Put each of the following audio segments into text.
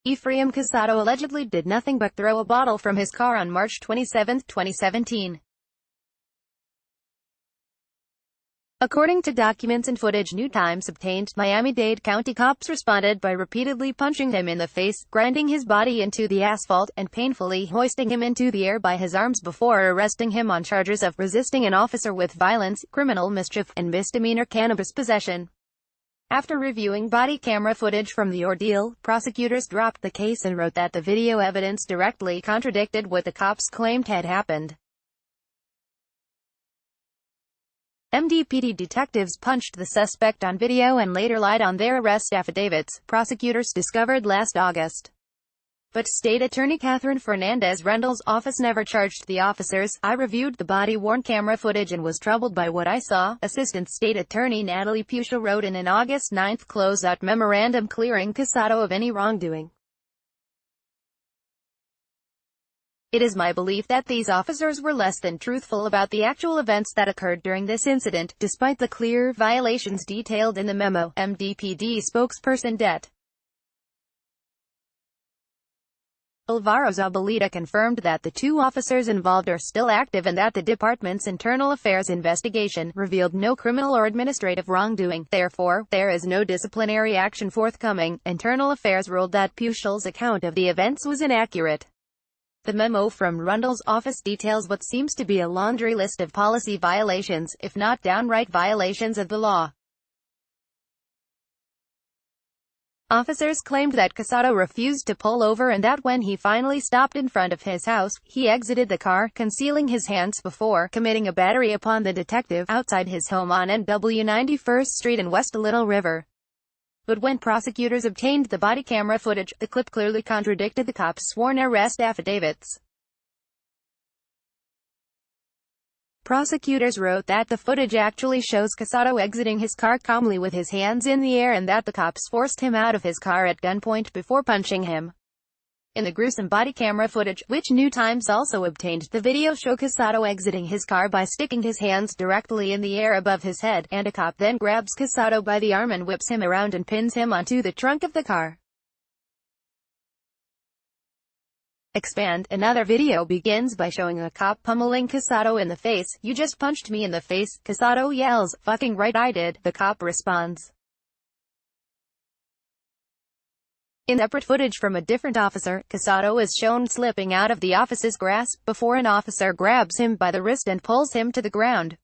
Ephraim Casado allegedly did nothing but throw a bottle from his car on March 27, 2017. According to documents and footage New Times obtained, Miami-Dade County cops responded by repeatedly punching him in the face, grinding his body into the asphalt, and painfully hoisting him into the air by his arms before arresting him on charges of resisting an officer with violence, criminal mischief, and misdemeanor cannabis possession. After reviewing body camera footage from the ordeal, prosecutors dropped the case and wrote that the video evidence directly contradicted what the cops claimed had happened. MDPD detectives punched the suspect on video and later lied on their arrest affidavits, prosecutors discovered last August. But State Attorney Catherine Fernandez-Rendell's office never charged the officers. "I reviewed the body-worn camera footage and was troubled by what I saw," Assistant State Attorney Natalie Puccia wrote in an August 9 closeout memorandum clearing Casado of any wrongdoing. "It is my belief that these officers were less than truthful about the actual events that occurred during this incident, despite the clear violations detailed in the memo," MDPD spokesperson Det. Alvaro Zabaleta confirmed that the two officers involved are still active and that the department's internal affairs investigation revealed no criminal or administrative wrongdoing. Therefore, there is no disciplinary action forthcoming. Internal Affairs ruled that Puccia's account of the events was inaccurate. The memo from Rendell's office details what seems to be a laundry list of policy violations, if not downright violations of the law. Officers claimed that Casado refused to pull over and that when he finally stopped in front of his house, he exited the car, concealing his hands, before committing a battery upon the detective outside his home on NW 91st Street in West Little River. But when prosecutors obtained the body camera footage, the clip clearly contradicted the cops' sworn arrest affidavits. Prosecutors wrote that the footage actually shows Casado exiting his car calmly with his hands in the air and that the cops forced him out of his car at gunpoint before punching him. In the gruesome body camera footage, which New Times also obtained, the video show Casado exiting his car by sticking his hands directly in the air above his head, and a cop then grabs Casado by the arm and whips him around and pins him onto the trunk of the car. Expand. Another video begins by showing a cop pummeling Casado in the face. "You just punched me in the face," Casado yells. "Fucking right I did," the cop responds. In separate footage from a different officer, Casado is shown slipping out of the officer's grasp before an officer grabs him by the wrist and pulls him to the ground.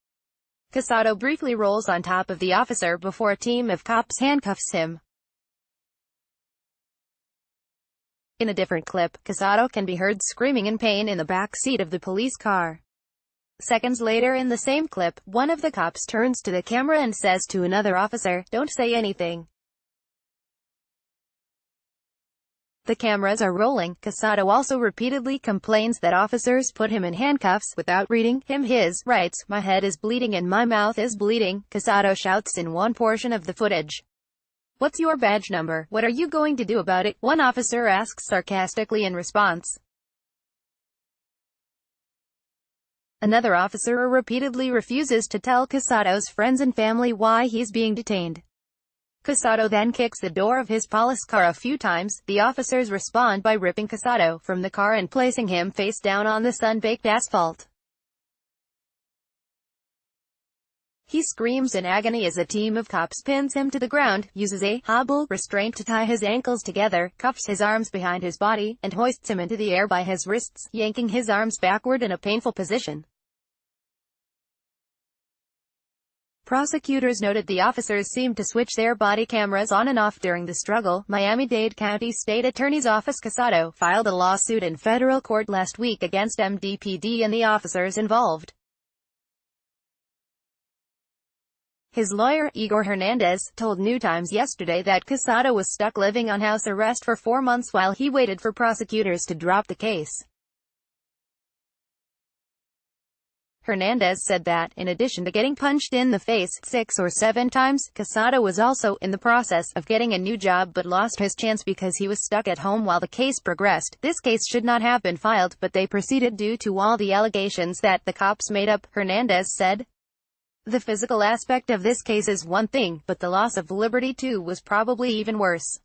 Casado briefly rolls on top of the officer before a team of cops handcuffs him. In a different clip, Casado can be heard screaming in pain in the back seat of the police car. Seconds later in the same clip, one of the cops turns to the camera and says to another officer, "Don't say anything." The cameras are rolling. Casado also repeatedly complains that officers put him in handcuffs without reading him his rights. "My head is bleeding and my mouth is bleeding," Casado shouts in one portion of the footage. "What's your badge number? What are you going to do about it?" one officer asks sarcastically in response. Another officer repeatedly refuses to tell Casado's friends and family why he's being detained. Casado then kicks the door of his police car a few times. The officers respond by ripping Casado from the car and placing him face down on the sun-baked asphalt. He screams in agony as a team of cops pins him to the ground, uses a hobble restraint to tie his ankles together, cuffs his arms behind his body, and hoists him into the air by his wrists, yanking his arms backward in a painful position. Prosecutors noted the officers seemed to switch their body cameras on and off during the struggle. Miami-Dade County State Attorney's Office Casado filed a lawsuit in federal court last week against MDPD and the officers involved. His lawyer, Igor Hernandez, told New Times yesterday that Casado was stuck living on house arrest for 4 months while he waited for prosecutors to drop the case. Hernandez said that, in addition to getting punched in the face 6 or 7 times, Casado was also in the process of getting a new job but lost his chance because he was stuck at home while the case progressed. "This case should not have been filed, but they proceeded due to all the allegations that the cops made up," Hernandez said. "The physical aspect of this case is one thing, but the loss of liberty too was probably even worse.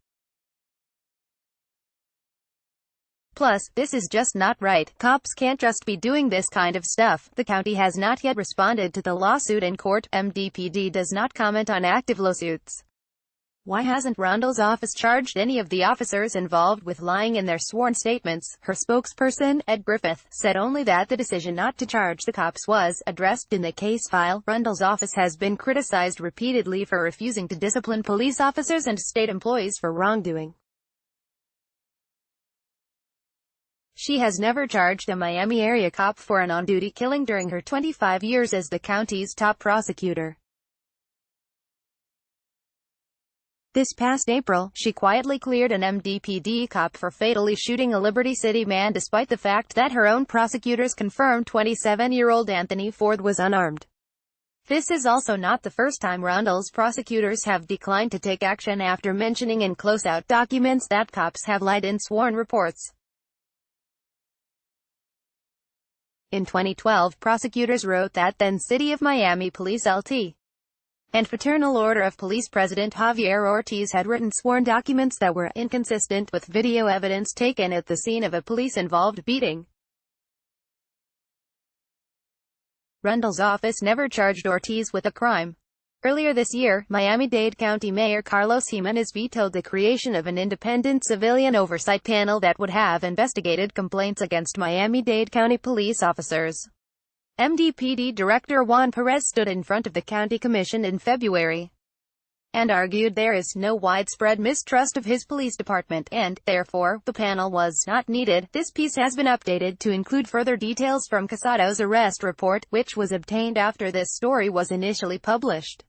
Plus, this is just not right. Cops can't just be doing this kind of stuff. The county has not yet responded to the lawsuit in court. MDPD does not comment on active lawsuits. Why hasn't Rundle's office charged any of the officers involved with lying in their sworn statements? Her spokesperson, Ed Griffith, said only that the decision not to charge the cops was addressed in the case file. Rundle's office has been criticized repeatedly for refusing to discipline police officers and state employees for wrongdoing. She has never charged a Miami area cop for an on-duty killing during her 25 years as the county's top prosecutor. This past April, she quietly cleared an MDPD cop for fatally shooting a Liberty City man despite the fact that her own prosecutors confirmed 27-year-old Anthony Ford was unarmed. This is also not the first time Rundle's prosecutors have declined to take action after mentioning in close-out documents that cops have lied in sworn reports. In 2012, prosecutors wrote that then City of Miami Police Lt. and Fraternal Order of Police President Javier Ortiz had written sworn documents that were inconsistent with video evidence taken at the scene of a police-involved beating. Rundle's office never charged Ortiz with a crime. Earlier this year, Miami-Dade County Mayor Carlos Jimenez vetoed the creation of an independent civilian oversight panel that would have investigated complaints against Miami-Dade County police officers. MDPD Director Juan Perez stood in front of the county commission in February and argued there is no widespread mistrust of his police department, and, therefore, the panel was not needed. This piece has been updated to include further details from Casado's arrest report, which was obtained after this story was initially published.